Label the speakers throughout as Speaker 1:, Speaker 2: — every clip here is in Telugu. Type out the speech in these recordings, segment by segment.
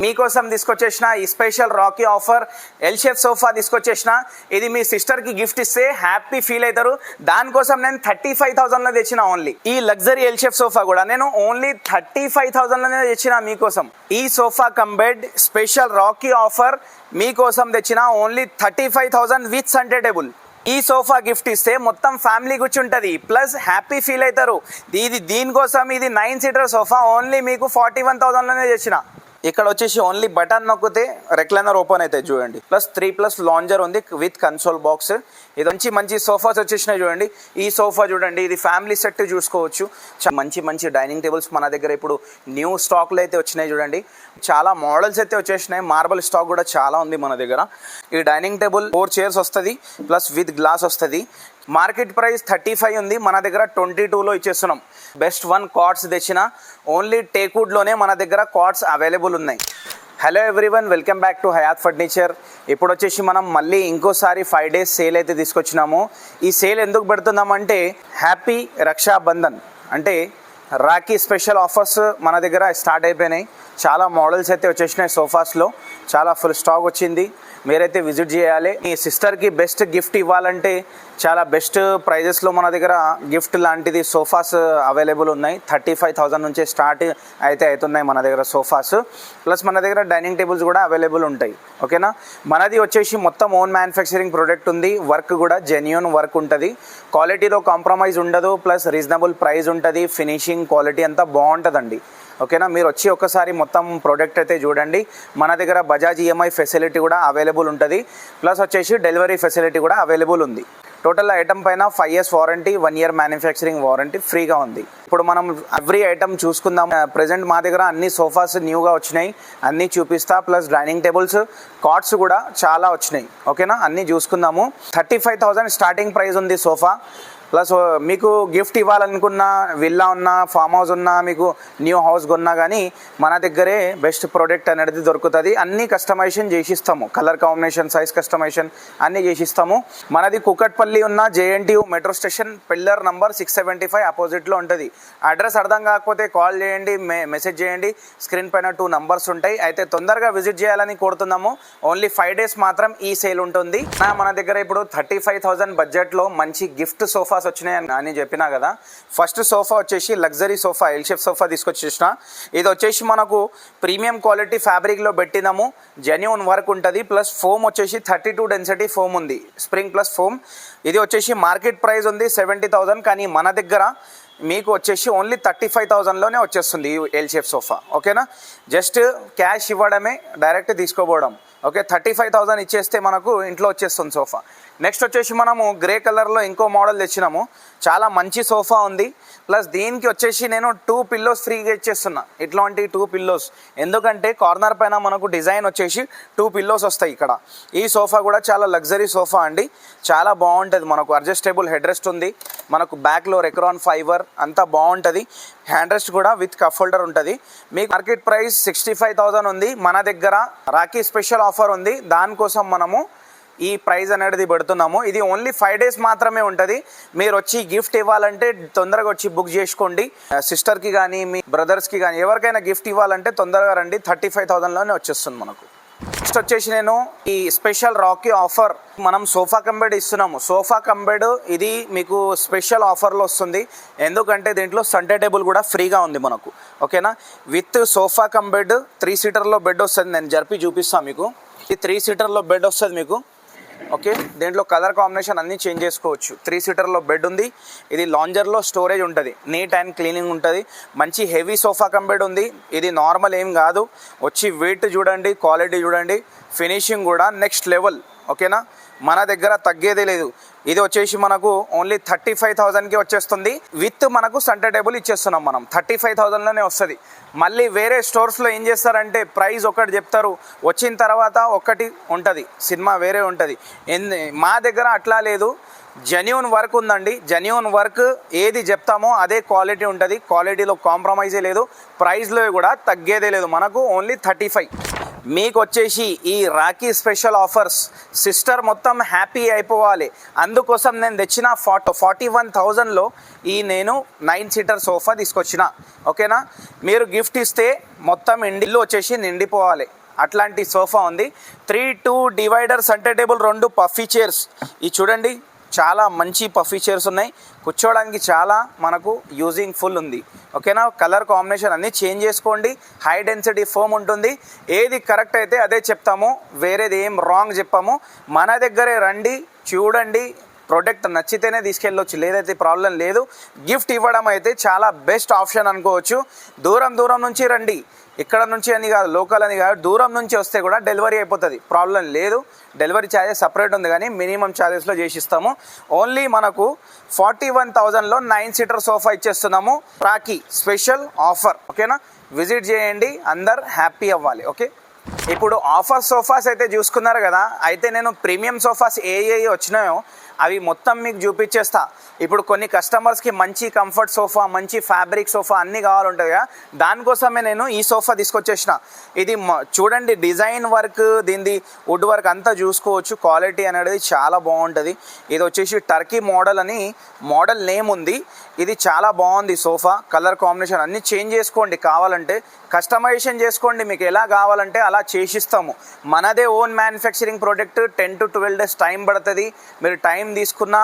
Speaker 1: మీకోసం తీసుకొచ్చేసిన ఈ special Rakhi offer L shape sofa తీసుకొచ్చేసిన. ఇది మీ సిస్టర్కి గిఫ్ట్ ఇస్తే హ్యాపీ ఫీల్ అవుతారు. దానికోసం నేను 35,000లో తెచ్చిన. ఓన్లీ ఈ లగ్జరీ ఎల్ షేప్ సోఫా కూడా నేను ఓన్లీ 35,000లోనే తెచ్చిన మీకోసం. ఈ sofa come bed special Rakhi offer మీకోసం తెచ్చిన. Only 35,000 with centre table. ఈ సోఫా గిఫ్ట్ ఇస్తే మొత్తం ఫ్యామిలీ కూర్చుంటుంది, ప్లస్ హ్యాపీ ఫీల్ అవుతారు. దీనికోసం ఇది 9 సీటర్ సోఫా ఓన్లీ మీకు 41,000లోనే తెచ్చిన. ఇక్కడ వచ్చేసి ఓన్లీ బటన్ నొక్కితే రెక్లైనర్ ఓపెన్ అవుతాయి చూడండి. ప్లస్ 3+ లాంజర్ ఉంది విత్ కన్సోల్ బాక్స్. ఇది మంచి సోఫాస్ వచ్చేసినాయి చూడండి. ఈ సోఫా చూడండి, ఇది ఫ్యామిలీ సెట్ చూసుకోవచ్చు. మంచి డైనింగ్ టేబుల్స్ మన దగ్గర ఇప్పుడు న్యూ స్టాక్లో అయితే వచ్చినాయి చూడండి. చాలా మోడల్స్ అయితే వచ్చేసినాయి. మార్బల్ స్టాక్ కూడా చాలా ఉంది మన దగ్గర. ఈ డైనింగ్ టేబుల్ 4 చైర్స్ వస్తుంది, ప్లస్ విత్ గ్లాస్ వస్తుంది. మార్కెట్ ప్రైస్ 35 ఉంది, మన దగ్గర 22లో ఇచ్చేస్తున్నాం. బెస్ట్ 1 కార్డ్స్ తెచ్చిన. ఓన్లీ టేక్వుడ్లోనే మన దగ్గర కార్డ్స్ అవైలబుల్ ఉన్నాయి. Hello everyone, welcome back to Hayat furniture. ఇప్పుడు వచ్చేసి మనం మళ్ళీ ఇంకోసారి 5 days సేల్ అయితే తీసుకొచ్చినాము. ఈ సేల్ ఎందుకు పెడుతున్నామంటే హ్యాపీ రక్షాబంధన్ అంటే రాఖీ స్పెషల్ ఆఫర్స్ మన దగ్గర స్టార్ట్ అయిపోయినాయి. చాలా మోడల్స్ అయితే వచ్చేసినాయి సోఫాస్లో. చాలా ఫుల్ స్టాక్ వచ్చింది. మీరైతే విజిట్ చేయాలి. మీ సిస్టర్కి బెస్ట్ గిఫ్ట్ ఇవ్వాలంటే చాలా బెస్ట్ ప్రైజెస్లో మన దగ్గర గిఫ్ట్ లాంటిది సోఫాస్ అవైలబుల్ ఉన్నాయి. 35,000 నుంచే స్టార్ట్ అయితే అవుతున్నాయి మన దగ్గర సోఫాస్. ప్లస్ మన దగ్గర డైనింగ్ టేబుల్స్ కూడా అవైలబుల్ ఉంటాయి. ఓకేనా. మనది వచ్చేసి మొత్తం ఓన్ మ్యానుఫ్యాక్చరింగ్ ప్రోడక్ట్ ఉంది. వర్క్ కూడా జెన్యూన్ వర్క్ ఉంటుంది. క్వాలిటీలో కాంప్రమైజ్ ఉండదు. ప్లస్ రీజనబుల్ ప్రైస్ ఉంటుంది. ఫినిషింగ్ క్వాలిటీ అంతా బాగుంటుందండి. ఓకేనా. మీరు వచ్చి ఒకసారి మొత్తం ప్రోడక్ట్ అయితే చూడండి. మన దగ్గర బజాజ్ ఈఎంఐ ఫెసిలిటీ కూడా అవైలబుల్ ఉంటుంది. ప్లస్ వచ్చేసి డెలివరీ ఫెసిలిటీ కూడా అవైలబుల్ ఉంది. టోటల్ ఐటమ్ పైన 5 years warranty, 1 year manufacturing warranty ఫ్రీగా ఉంది. ఇప్పుడు మనం ఎవ్రీ ఐటమ్ చూసుకుందాం. ప్రజెంట్ మా దగ్గర అన్ని సోఫాస్ న్యూగా వచ్చినాయి, అన్నీ చూపిస్తా. ప్లస్ డైనింగ్ టేబుల్స్, కార్డ్స్ కూడా చాలా వచ్చినాయి. ఓకేనా. అన్నీ చూసుకుందాము. 35,000 స్టార్టింగ్ ప్రైస్ ఉంది సోఫా. ప్లస్ మీకు గిఫ్ట్ ఇవ్వాలనుకున్న విల్లా ఉన్నా, ఫామ్ హౌస్ ఉన్నా, మీకు న్యూ హౌస్ కొన్నా కానీ మన దగ్గరే బెస్ట్ ప్రోడక్ట్ అనేది దొరుకుతుంది. అన్నీ కస్టమైజేషన్ చేసిస్తాము. కలర్ కాంబినేషన్, సైజ్ కస్టమైజేషన్ అన్నీ చేసిస్తాము. మనది కుకట్పల్లి ఉన్న JNTU metro station pillar number 675 అపోజిట్లో ఉంటుంది. అడ్రస్ అర్థం కాకపోతే కాల్ చేయండి, మెసేజ్ చేయండి. స్క్రీన్ పైన 2 numbers ఉంటాయి. అయితే తొందరగా విజిట్ చేయాలని కోరుతున్నాము. ఓన్లీ 5 days మాత్రం ఈ సేల్ ఉంటుంది. మన దగ్గర ఇప్పుడు 35,000 బడ్జెట్లో మంచి గిఫ్ట్ సోఫా వచ్చినాయి అని చెప్పినా కదా. ఫస్ట్ సోఫా వచ్చేసి luxury sofa L shape sofa తీసుకొచ్చేసిన. ఇది వచ్చేసి మనకు ప్రీమియం క్వాలిటీ ఫ్యాబ్రిక్లో పెట్టినాము. జెన్యూన్ వర్క్ ఉంటుంది. ప్లస్ ఫోమ్ వచ్చేసి 32 డెన్సిటీ ఫోమ్ ఉంది, స్ప్రింగ్ ప్లస్ ఫోమ్. ఇది వచ్చేసి మార్కెట్ ప్రైస్ ఉంది 70,000, కానీ మన దగ్గర మీకు వచ్చేసి ఓన్లీ 35,000లోనే వచ్చేస్తుంది ఈ ఎల్ షేప్ సోఫా. ఓకేనా. జస్ట్ క్యాష్ ఇవ్వడమే, డైరెక్ట్ తీసుకోపోవడం. ఓకే. 35,000 ఇచ్చేస్తే మనకు ఇంట్లో వచ్చేస్తుంది సోఫా. నెక్స్ట్ వచ్చేసి మనము గ్రే కలర్లో ఇంకో మోడల్ తెచ్చినాము. చాలా మంచి సోఫా ఉంది. ప్లస్ దీనికి వచ్చేసి నేను 2 pillows ఫ్రీగా ఇచ్చేస్తున్నా. ఇట్లాంటి 2 pillows, ఎందుకంటే కార్నర్ పైన మనకు డిజైన్ వచ్చేసి 2 pillows వస్తాయి ఇక్కడ. ఈ సోఫా కూడా చాలా లగ్జరీ సోఫా అండి. చాలా బాగుంటుంది. మనకు అడ్జస్టబుల్ హెడ్ రెస్ట్ ఉంది. మనకు బ్యాక్లో రెక్రాన్ ఫైబర్ అంతా బాగుంటుంది. హ్యాండ్ రెస్ట్ కూడా విత్ కప్ హోల్డర్ ఉంటుంది. మీకు మార్కెట్ ప్రైస్ 65,000 ఉంది. మన దగ్గర రాఖీ స్పెషల్ ఆఫర్ ఉంది. దానికోసం మనము ఈ ప్రైజ్ అనేది పెడుతున్నాము. ఇది ఓన్లీ 5 days మాత్రమే ఉంటుంది. మీరు వచ్చి గిఫ్ట్ ఇవ్వాలంటే తొందరగా వచ్చి బుక్ చేసుకోండి. సిస్టర్కి కానీ, మీ బ్రదర్స్కి కానీ, ఎవరికైనా గిఫ్ట్ ఇవ్వాలంటే తొందరగా రండి. 35,000లోనే వచ్చేస్తుంది మనకు. నెక్స్ట్ వచ్చేసి నేను ఈ స్పెషల్ రాకీ ఆఫర్ మనం సోఫా కమ్ బెడ్ ఇస్తున్నాము. సోఫా కమ్ బెడ్ ఇది మీకు స్పెషల్ ఆఫర్లో వస్తుంది. ఎందుకంటే దీంట్లో సెంటర్ టేబుల్ కూడా ఫ్రీగా ఉంది మనకు. ఓకేనా. విత్ సోఫా కమ్ బెడ్ 3 seaterలో బెడ్ వస్తుంది. నేను జరిపి చూపిస్తాను మీకు. ఈ 3 seaterలో బెడ్ వస్తుంది మీకు. ఓకే. దీంట్లో కలర్ కాంబినేషన్ అన్నీ చేంజ్ చేసుకోవచ్చు. 3 seaterలో బెడ్ ఉంది. ఇది లాంజర్లో స్టోరేజ్ ఉంటుంది. నీట్ అండ్ క్లీనింగ్ ఉంటుంది. మంచి హెవీ సోఫా కమ్ బెడ్ ఉంది. ఇది నార్మల్ ఏం కాదు. వచ్చి వెయిట్ చూడండి, క్వాలిటీ చూడండి, ఫినిషింగ్ కూడా నెక్స్ట్ లెవెల్. ఓకేనా. మన దగ్గర తగ్గేదే లేదు. ఇది వచ్చేసి మనకు ఓన్లీ 35,000కి వచ్చేస్తుంది. విత్ మనకు సెంటర్ టేబుల్ ఇచ్చేస్తున్నాం మనం. 35,000లోనే వస్తుంది. మళ్ళీ వేరే స్టోర్స్లో ఏం చేస్తారంటే ప్రైస్ ఒకటి చెప్తారు, వచ్చిన తర్వాత ఒకటి ఉంటుంది, సినిమా వేరే ఉంటుంది. మా దగ్గర అట్లా లేదు. జెన్యూన్ వర్క్ ఉందండి. జెన్యూన్ వర్క్ ఏది చెప్తామో అదే క్వాలిటీ ఉంటుంది. క్వాలిటీలో కాంప్రమైజే లేదు. ప్రైస్లో కూడా తగ్గేదే లేదు. మనకు ఓన్లీ 35. మీకు వచ్చేసి ఈ రాఖీ స్పెషల్ ఆఫర్స్ సిస్టర్ మొత్తం హ్యాపీ అయిపోవాలి. అందుకోసం నేను తెచ్చిన 41,000లో ఈ నేను 9 సీటర్ సోఫా తీసుకొచ్చిన. ఓకేనా, మీరు గిఫ్ట్ ఇస్తే మొత్తం ఇల్లు వచ్చేసి నిండిపోవాలి. అట్లాంటి సోఫా ఉంది. 3-2 divider centre table, 2 puffy chairs. ఇది చూడండి, చాలా మంచి పఫీ చైర్స్ ఉన్నాయి. కూర్చోవడానికి చాలా మనకు యూజింగ్ ఫుల్ ఉంది. ఓకేనా, కలర్ కాంబినేషన్ అన్నీ చేంజ్ చేసుకోండి. హై డెన్సిటీ ఫోమ్ ఉంటుంది. ఏది కరెక్ట్ అయితే అదే చెప్తాము, వేరేది ఏం రాంగ్ చెప్పాము. మన దగ్గరే రండి, చూడండి, ప్రోడక్ట్ నచ్చితేనే తీసుకెళ్ళొచ్చు, లేదైతే ప్రాబ్లం లేదు. గిఫ్ట్ ఇవ్వడం అయితే చాలా బెస్ట్ ఆప్షన్ అనుకోవచ్చు. దూరం దూరం నుంచి రండి, ఇక్కడ నుంచి అని కాదు, లోకల్ అని కాదు, దూరం నుంచి వస్తే కూడా డెలివరీ అయిపోతుంది, ప్రాబ్లం లేదు. డెలివరీ ఛార్జెస్ సపరేట్ ఉంది, కానీ మినిమం ఛార్జెస్లో చేసిస్తాము. ఓన్లీ మనకు 41,000లో 9 సీటర్ సోఫా ఇచ్చేస్తున్నాము. Rakhi special offer. ఓకేనా, విజిట్ చేయండి, అందరు హ్యాపీ అవ్వాలి. ఓకే, ఇప్పుడు ఆఫర్ సోఫాస్ అయితే చూసుకున్నారు కదా. అయితే నేను ప్రీమియం సోఫాస్ ఏ వచ్చినాయో అవి మొత్తం మీకు చూపించేస్తా. ఇప్పుడు కొన్ని కస్టమర్స్కి మంచి కంఫర్ట్ సోఫా, మంచి ఫ్యాబ్రిక్ సోఫా అన్నీ కావాలంటుంది కదా, దానికోసమే నేను ఈ సోఫా తీసుకొచ్చేసిన. ఇది చూడండి, డిజైన్ వర్క్, దీనిది వుడ్ వర్క్ అంతా చూసుకోవచ్చు. క్వాలిటీ అనేది చాలా బాగుంటుంది. ఇది వచ్చేసి టర్కీ మోడల్ అని మోడల్ నేమ్ ఉంది. ఇది చాలా బాగుంది సోఫా. కలర్ కాంబినేషన్ అన్నీ చేంజ్ చేసుకోండి, కావాలంటే కస్టమైజేషన్ చేసుకోండి, మీకు ఎలా కావాలంటే అలా చేసిస్తాము. మనదే own manufacturing product. 10 to 12 days time పడుతుంది. మీరు టైం తీసుకున్నా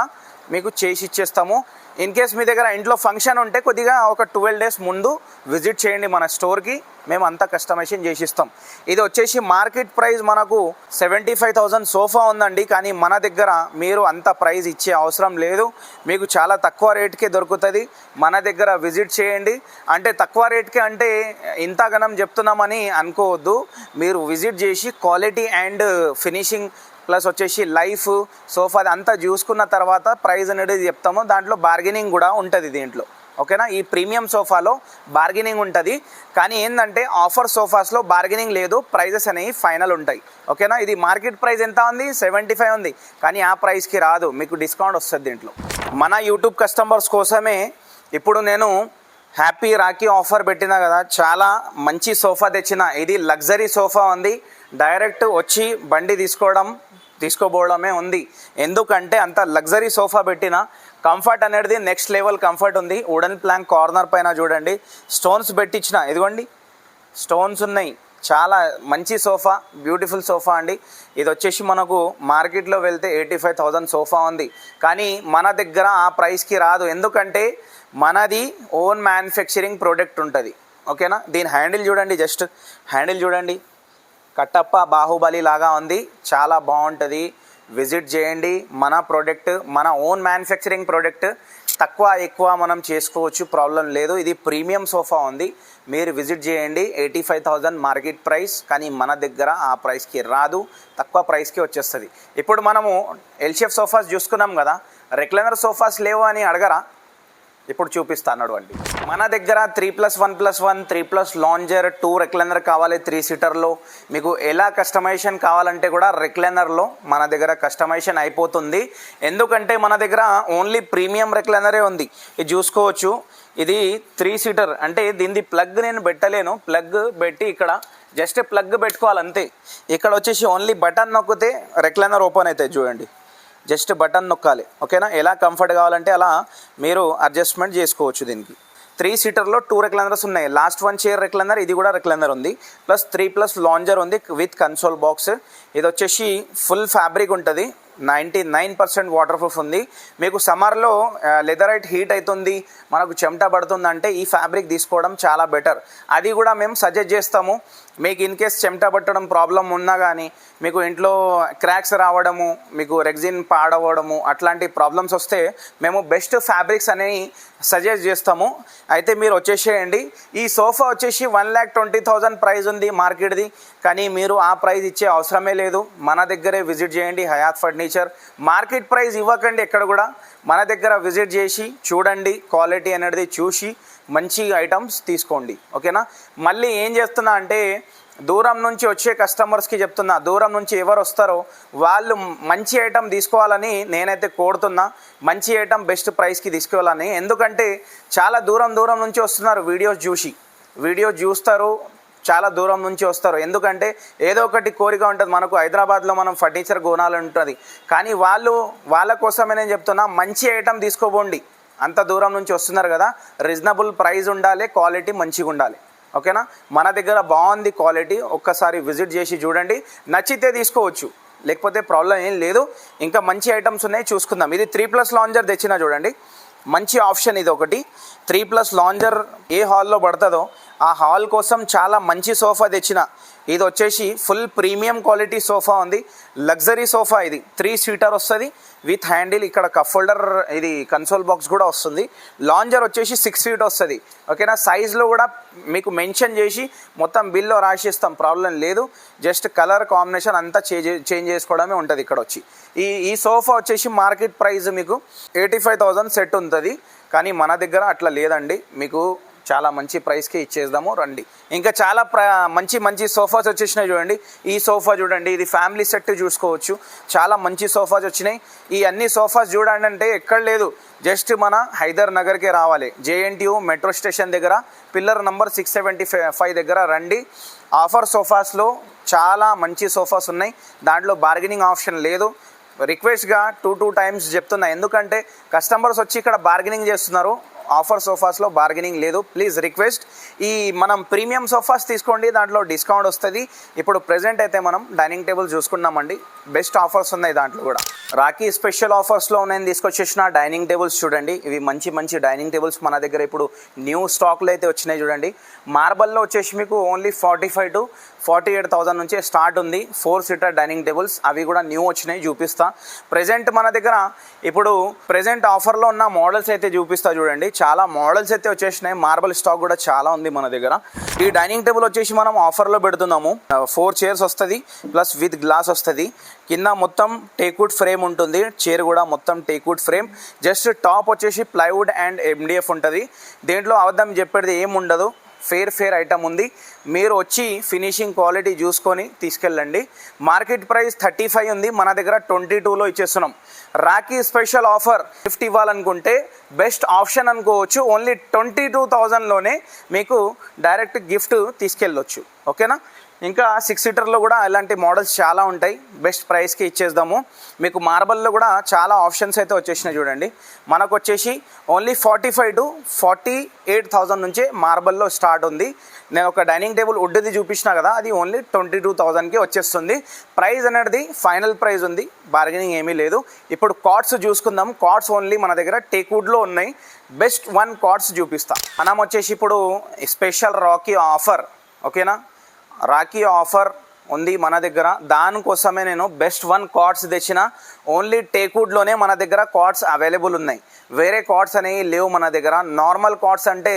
Speaker 1: మీకు చేసి ఇచ్చేస్తాము. ఇన్ కేస్ మీ దగ్గర ఇంట్లో ఫంక్షన్ ఉంటే కొద్దిగా ఒక 12 days ముందు విజిట్ చేయండి మన స్టోర్కి, మేము అంతా కస్టమైజేషన్ చేసిస్తాం. ఇది వచ్చేసి మార్కెట్ ప్రైస్ మనకు 75,000 సోఫా ఉందండి, కానీ మన దగ్గర మీరు అంత ప్రైస్ ఇచ్చే అవసరం లేదు. మీకు చాలా తక్కువ రేట్కే దొరుకుతుంది. మన దగ్గర విజిట్ చేయండి. అంటే తక్కువ రేట్కే అంటే ఇంతగానం చెప్తున్నామని అనుకోవద్దు. మీరు విజిట్ చేసి క్వాలిటీ అండ్ ఫినిషింగ్ ప్లస్ వచ్చేసి లైఫ్ సోఫా అంతా చూసుకున్న తర్వాత ప్రైస్ అనేది చెప్తాము. దాంట్లో బార్గెనింగ్ కూడా ఉంటుంది దీంట్లో. ఓకేనా, ఈ ప్రీమియం సోఫాలో బార్గెనింగ్ ఉంటుంది, కానీ ఏంటంటే ఆఫర్ సోఫాస్లో బార్గెనింగ్ లేదు, ప్రైజెస్ అనేవి ఫైనల్ ఉంటాయి. ఓకేనా, ఇది మార్కెట్ ప్రైస్ ఎంత ఉంది, 75 ఉంది, కానీ ఆ ప్రైస్కి రాదు, మీకు డిస్కౌంట్ వస్తుంది దీంట్లో. మన యూట్యూబ్ కస్టమర్స్ కోసమే ఇప్పుడు నేను హ్యాపీ రాఖీ ఆఫర్ పెట్టినా కదా, చాలా మంచి సోఫా తెచ్చిన. ఇది లగ్జరీ సోఫా ఉంది. డైరెక్ట్ వచ్చి బండి తీసుకోపోవడమే ఉంది. ఎందుకంటే అంత లగ్జరీ సోఫా పెట్టిన. కంఫర్ట్ అనేది నెక్స్ట్ లెవెల్ కంఫర్ట్ ఉంది. వుడెన్ ప్లాంక్ కార్నర్ పైన చూడండి, స్టోన్స్ పెట్టించిన. ఇదిగోండి, స్టోన్స్ ఉన్నాయి. చాలా మంచి సోఫా, బ్యూటిఫుల్ సోఫా అండి. ఇది వచ్చేసి మనకు మార్కెట్లో వెళ్తే 85,000 సోఫా ఉంది, కానీ మన దగ్గర ఆ ప్రైస్కి రాదు. ఎందుకంటే మనది ఓన్ మ్యానుఫ్యాక్చరింగ్ ప్రోడక్ట్ ఉంటుంది. ఓకేనా, దీని హ్యాండిల్ చూడండి, జస్ట్ హ్యాండిల్ చూడండి, కట్టప్ప బాహుబలి లాగా ఉంది, చాలా బాగుంటుంది. విజిట్ చేయండి. మన ప్రోడక్ట్, మన ఓన్ మ్యానుఫ్యాక్చరింగ్ ప్రోడక్ట్, తక్కువ ఎక్కువ మనం చేసుకోవచ్చు, ప్రాబ్లం లేదు. ఇది ప్రీమియం సోఫా ఉంది, మీరు విజిట్ చేయండి. 85,000 మార్కెట్ ప్రైస్, కానీ మన దగ్గర ఆ ప్రైస్కి రాదు, తక్కువ ప్రైస్కి వచ్చేస్తుంది. ఇప్పుడు మనము ఎల్షేఫ్ సోఫాస్ చూసుకున్నాం కదా, రెక్లైనర్ సోఫాస్ లేవు అని అడగరా? ఇప్పుడు చూపిస్తాను అండి. మన దగ్గర 3+1+1, 3+ లాంజర్, 2 రెక్లైనర్ కావాలి 3 సీటర్లో. మీకు ఎలా కస్టమైజేషన్ కావాలంటే కూడా రెక్లైనర్లో మన దగ్గర కస్టమైజేషన్ అయిపోతుంది. ఎందుకంటే మన దగ్గర ఓన్లీ ప్రీమియం రెక్లైనరే ఉంది. ఇది చూసుకోవచ్చు, ఇది 3 సీటర్. అంటే దీనిది ప్లగ్ నేను పెట్టలేను, ప్లగ్ పెట్టి ఇక్కడ జస్ట్ ప్లగ్ పెట్టుకోవాలంతే. ఇక్కడ వచ్చేసి ఓన్లీ బటన్ నొక్కితే రెక్లైనర్ ఓపెన్ అవుతాయి. చూడండి, జస్ట్ బటన్ నొక్కాలి. ఓకేనా, ఎలా కంఫర్ట్ కావాలంటే అలా మీరు అడ్జస్ట్మెంట్ చేసుకోవచ్చు. దీనికి 3 సీటర్లో 2 రెక్లైనర్స్ ఉన్నాయి. లాస్ట్ 1 చైర్ రెక్లైనర్, ఇది కూడా రెక్లైనర్ ఉంది, ప్లస్ 3+ లాంజర్ ఉంది విత్ కన్సోల్ బాక్స్. ఇది వచ్చేసి ఫుల్ ఫ్యాబ్రిక్ ఉంటుంది, 99% వాటర్ ప్రూఫ్ ఉంది. మీకు సమ్మర్లో లెదరైట్ హీట్ అవుతుంది, మనకు చెమట పడుతుంది అంటే ఈ ఫ్యాబ్రిక్ తీసుకోవడం చాలా బెటర్. అది కూడా మేము సజెస్ట్ చేస్తాము. మీకు ఇన్ కేస్ చెమట పట్టడం ప్రాబ్లం ఉన్నా కానీ, మీకు ఇంట్లో క్రాక్స్ రావడము, మీకు రెగ్జిన్ పాడవడము, అట్లాంటి ప్రాబ్లమ్స్ వస్తే మేము బెస్ట్ ఫ్యాబ్రిక్స్ అనేవి సజెస్ట్ చేస్తాము. అయితే మీరు వచ్చేసేయండి. ఈ సోఫా వచ్చేసి 1,20,000 ప్రైస్ ఉంది మార్కెట్ది, కానీ మీరు ఆ ప్రైస్ ఇచ్చే అవసరమే లేదు. మన దగ్గరే విజిట్ చేయండి, హయాత్ ఫర్నిచర్. మార్కెట్ ప్రైస్ ఇవ్వకండి ఎక్కడ కూడా, మన దగ్గర విజిట్ చేసి చూడండి, క్వాలిటీ అనేది చూసి మంచి ఐటమ్స్ తీసుకోండి. ఓకేనా, మళ్ళీ ఏం చేస్తున్నా అంటే దూరం నుంచి వచ్చే కస్టమర్స్కి చెప్తున్నా, దూరం నుంచి ఎవరు వస్తారో వాళ్ళు మంచి ఐటమ్ తీసుకోవాలని నేనైతే కోరుతున్నా. మంచి ఐటమ్ బెస్ట్ ప్రైస్కి తీసుకోవాలని, ఎందుకంటే చాలా దూరం నుంచి వస్తున్నారు వీడియోస్ చూస్తారు, చాలా దూరం నుంచి వస్తారు. ఎందుకంటే ఏదో ఒకటి కోరిక ఉంటుంది మనకు, హైదరాబాద్లో మనం ఫర్నిచర్ కొనాలని ఉంటుంది. కానీ వాళ్ళ కోసమే నేను చెప్తున్నా, మంచి ఐటమ్ తీసుకోబోండి. అంత దూరం నుంచి వస్తున్నారు కదా, రీజనబుల్ ప్రైస్ ఉండాలి, క్వాలిటీ మంచిగా ఉండాలి. ఓకేనా, మన దగ్గర బాగుంది క్వాలిటీ. ఒక్కసారి విజిట్ చేసి చూడండి, నచ్చితే తీసుకోవచ్చు, లేకపోతే ప్రాబ్లం ఏం లేదు. ఇంకా మంచి ఐటమ్స్ ఉన్నాయి, చూసుకుందాం. ఇది 3+ లాంజర్ తెచ్చినా చూడండి, మంచి ఆప్షన్ ఇది ఒకటి. 3+ లాంజర్ ఏ హాల్లో పడుతుందో ఆ హాల్ కోసం చాలా మంచి సోఫా తెచ్చిన. ఇది వచ్చేసి ఫుల్ ప్రీమియం క్వాలిటీ సోఫా ఉంది, లగ్జరీ సోఫా. ఇది 3 సీటర్ వస్తుంది విత్ హ్యాండిల్. ఇక్కడ కప్ హోల్డర్, ఇది కన్సోల్ బాక్స్ కూడా వస్తుంది. లాంజర్ వచ్చేసి 6 ఫీట్ వస్తుంది. ఓకేనా, సైజ్లో కూడా మీకు మెన్షన్ చేసి మొత్తం బిల్లో రాసిస్తాం, ప్రాబ్లం లేదు. జస్ట్ కలర్ కాంబినేషన్ అంతా చేంజ్ చేసుకోవడమే ఉంటుంది. ఇక్కడ వచ్చి ఈ సోఫా వచ్చేసి మార్కెట్ ప్రైస్ మీకు 85,000 సెట్ ఉంటుంది. కానీ మన దగ్గర అట్లా లేదండి, మీకు చాలా మంచి ప్రైస్కి ఇచ్చేద్దాము, రండి. ఇంకా చాలా మంచి సోఫాస్ వచ్చేసినాయి చూడండి. ఈ సోఫా చూడండి, ఇది ఫ్యామిలీ సెట్ చూసుకోవచ్చు. చాలా మంచి సోఫాస్ వచ్చినాయి. ఈ అన్ని సోఫాస్ చూడండి అంటే ఎక్కడ లేదు, జస్ట్ మన హైదర్ నగర్కే రావాలి. JNTU మెట్రో స్టేషన్ దగ్గర పిల్లర్ నంబర్ 675 దగ్గర రండి. ఆఫర్ సోఫాస్లో చాలా మంచి సోఫాస్ ఉన్నాయి, దాంట్లో బార్గెనింగ్ ఆప్షన్ లేదు. రిక్వెస్ట్గా 2 టైమ్స్ చెప్తున్నా, ఎందుకంటే కస్టమర్స్ వచ్చి ఇక్కడ బార్గెనింగ్ చేస్తున్నారు. ఆఫర్ సోఫాస్లో బార్గెనింగ్ లేదు, ప్లీజ్ రిక్వెస్ట్. ఈ మనం ప్రీమియం సోఫాస్ తీసుకోండి, దాంట్లో డిస్కౌంట్ వస్తుంది. ఇప్పుడు ప్రెజెంట్ అయితే మనం డైనింగ్ టేబుల్ చూసుకున్నామండి, బెస్ట్ ఆఫర్స్ ఉన్నాయి దాంట్లో కూడా. రాఖీ స్పెషల్ ఆఫర్స్లో నేను తీసుకొచ్చేసిన డైనింగ్ టేబుల్స్ చూడండి. ఇవి మంచి డైనింగ్ టేబుల్స్ మన దగ్గర ఇప్పుడు న్యూ స్టాక్లో అయితే వచ్చినాయి చూడండి. మార్బల్లో వచ్చేసి మీకు ఓన్లీ 45,000 to 48,000 నుంచే స్టార్ట్ ఉంది. 4 సీటర్ డైనింగ్ టేబుల్స్, అవి కూడా న్యూ వచ్చినాయి, చూపిస్తా. ప్రెజెంట్ మన దగ్గర ఇప్పుడు ప్రెజెంట్ ఆఫర్లో ఉన్న మోడల్స్ అయితే చూపిస్తా చూడండి. చాలా మోడల్స్ అయితే వచ్చేసినాయి, మార్బల్ స్టాక్ కూడా చాలా ఉంది మన దగ్గర. ఈ డైనింగ్ టేబుల్ వచ్చేసి మనం ఆఫర్లో పెడుతున్నాము. 4 చైర్స్ వస్తుంది, ప్లస్ విత్ గ్లాస్ వస్తుంది. కింద మొత్తం టేక్వుడ్ ఫ్రేమ్ ఉంటుంది, చైర్ కూడా మొత్తం టేక్వుడ్ ఫ్రేమ్. జస్ట్ టాప్ వచ్చేసి ప్లైవుడ్ అండ్ MDF ఉంటుంది. దేంట్లో అబద్ధం చెప్పేది ఏముండదు, ఫేర్ ఐటమ్ ఉంది. మీరు వచ్చి ఫినిషింగ్ క్వాలిటీ చూసుకొని తీసుకెళ్ళండి. మార్కెట్ ప్రైస్ 35 ఉంది, మన దగ్గర 22లో ఇచ్చేస్తున్నాం. రాఖీ స్పెషల్ ఆఫర్ గిఫ్ట్ ఇవ్వాలనుకుంటే బెస్ట్ ఆప్షన్ అనుకోవచ్చు. ఓన్లీ 22,000లోనే మీకు డైరెక్ట్ గిఫ్ట్ తీసుకెళ్ళొచ్చు. ఓకేనా, ఇంకా 6 సీటర్లో కూడా ఇలాంటి మోడల్స్ చాలా ఉంటాయి, బెస్ట్ ప్రైస్కి ఇచ్చేద్దాము. మీకు మార్బల్లో కూడా చాలా ఆప్షన్స్ అయితే వచ్చేసినాయి చూడండి. మనకు వచ్చేసి ఓన్లీ 45,000 to 48,000 నుంచే మార్బల్లో స్టార్ట్ ఉంది. నేను ఒక డైనింగ్ టేబుల్ వుడ్ది చూపించిన కదా, అది ఓన్లీ 22,000కి వచ్చేస్తుంది. ప్రైస్ అనేది ఫైనల్ ప్రైస్ ఉంది, బార్గెనింగ్ ఏమీ లేదు. ఇప్పుడు కార్డ్స్ చూసుకుందాం. కార్డ్స్ ఓన్లీ మన దగ్గర టేక్వుడ్లో ఉన్నాయి. బెస్ట్ 1 కార్డ్స్ చూపిస్తా. మనం వచ్చేసి ఇప్పుడు స్పెషల్ రాఖీ ఆఫర్, ఓకేనా, రాఖీ ఆఫర్ ఉంది మన దగ్గర. దానికోసమే నేను బెస్ట్ 1 కార్డ్స్ తెచ్చిన. ఓన్లీ టేక్వుడ్లోనే మన దగ్గర కార్డ్స్ అవైలబుల్ ఉన్నాయి, వేరే కార్డ్స్ అనేవి లేవు మన దగ్గర. నార్మల్ కార్డ్స్ అంటే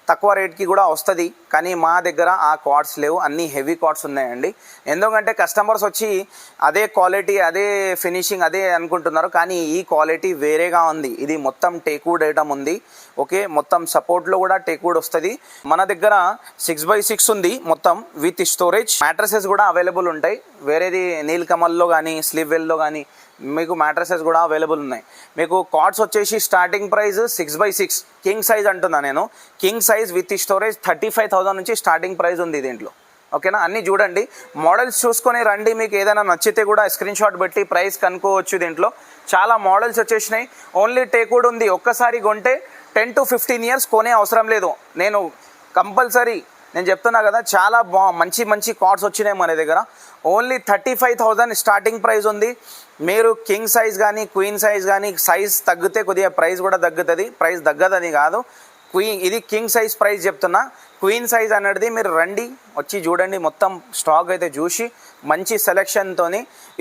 Speaker 1: తక్కువ రేట్కి కూడా వస్తుంది, కానీ మా దగ్గర ఆ కార్డ్స్ లేవు, అన్నీ హెవీ కార్డ్స్ ఉన్నాయండి. ఎందుకంటే కస్టమర్స్ వచ్చి అదే క్వాలిటీ, అదే ఫినిషింగ్, అదే అనుకుంటున్నారు, కానీ ఈ క్వాలిటీ వేరేగా ఉంది. ఇది మొత్తం టేక్వుడ్ ఐటమ్ ఉంది. ఓకే, మొత్తం సపోర్ట్లో కూడా టేక్వుడ్ వస్తుంది. మన దగ్గర 6x6 ఉంది మొత్తం విత్ స్టోరేజ్. మ్యాట్రసెస్ కూడా అవైలబుల్ ఉంటాయి, వేరేది నీల్కమల్లో కానీ స్లీవ్వెల్లో కానీ మీకు మ్యాట్రసెస్ కూడా అవైలబుల్ ఉన్నాయి. మీకు కార్డ్స్ వచ్చేసి starting price 6x6 king size అంటున్నా నేను. కింగ్ సైజ్ విత్ స్టోరేజ్ 35,000 నుంచి స్టార్టింగ్ ప్రైస్ ఉంది దీంట్లో. ఓకేనా, అన్నీ చూడండి, మోడల్స్ చూసుకొని రండి. మీకు ఏదైనా నచ్చితే కూడా స్క్రీన్ షాట్ పెట్టి ప్రైస్ కనుక్కోవచ్చు. దీంట్లో చాలా మోడల్స్ వచ్చేసినాయి. ఓన్లీ టేక్వుడ్ ఉంది. ఒక్కసారి కొంటే 10 to 15 years కొనే అవసరం లేదు. నేను కంపల్సరీ నేను చెప్తున్నా కదా, చాలా మంచి కార్డ్స్ వచ్చినాయి మన దగ్గర. ఓన్లీ 35,000 స్టార్టింగ్ ప్రైస్ ఉంది. మీరు కింగ్ సైజ్ కానీ క్వీన్ సైజ్ కానీ సైజ్ తగ్గితే కొద్దిగా ప్రైస్ కూడా తగ్గుతుంది. ప్రైస్ తగ్గదని కాదు, ఇది కింగ్ సైజ్ ప్రైస్ చెప్తున్నా. క్వీన్ సైజ్ అనేది మీరు రండి, వచ్చి చూడండి, మొత్తం స్టాక్ అయితే చూసి మంచి సెలెక్షన్తో.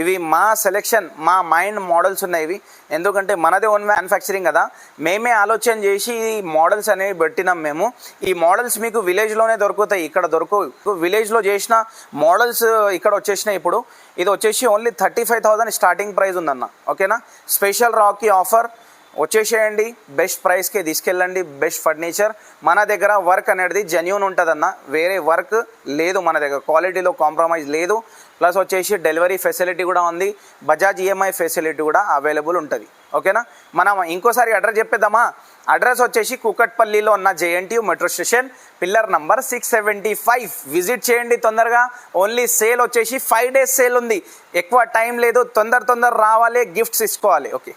Speaker 1: ఇవి మా సెలెక్షన్, మా మైండ్ మోడల్స్ ఉన్నాయి ఇవి. ఎందుకంటే మనదే ఓన్ మ్యానుఫ్యాక్చరింగ్ కదా, మేమే ఆలోచన చేసి ఈ మోడల్స్ అనేవి పెట్టినాం మేము. ఈ మోడల్స్ మీకు విలేజ్లోనే దొరుకుతాయి, ఇక్కడ దొరకవు. విలేజ్లో చేసిన మోడల్స్ ఇక్కడ వచ్చేసినాయి. ఇప్పుడు ఇది వచ్చేసి ఓన్లీ 35,000 స్టార్టింగ్ ప్రైస్ ఉందన్న. ఓకేనా, స్పెషల్ రాఖీ ఆఫర్ వచ్చేసేయండి, బెస్ట్ ప్రైస్కే తీసుకెళ్ళండి. బెస్ట్ ఫర్నిచర్ మన దగ్గర. వర్క్ అనేది జెన్యూన్ ఉంటుందన్న, వేరే వర్క్ లేదు మన దగ్గర, క్వాలిటీలో కాంప్రమైజ్ లేదు. ప్లస్ వచ్చేసి డెలివరీ ఫెసిలిటీ కూడా ఉంది, బజాజ్ ఈఎంఐ ఫెసిలిటీ కూడా అవైలబుల్ ఉంటుంది. ఓకేనా, మనం ఇంకోసారి అడ్రస్ చెప్పేద్దామా? అడ్రస్ వచ్చేసి కూకట్పల్లిలో ఉన్న JNTU metro station, pillar number 675. Visit చేయండి తొందరగా. ఓన్లీ సేల్ వచ్చేసి 5 days సేల్ ఉంది, ఎక్కువ టైం లేదు. తొందర రావాలి, గిఫ్ట్స్ ఇచ్చుకోవాలి. ఓకే.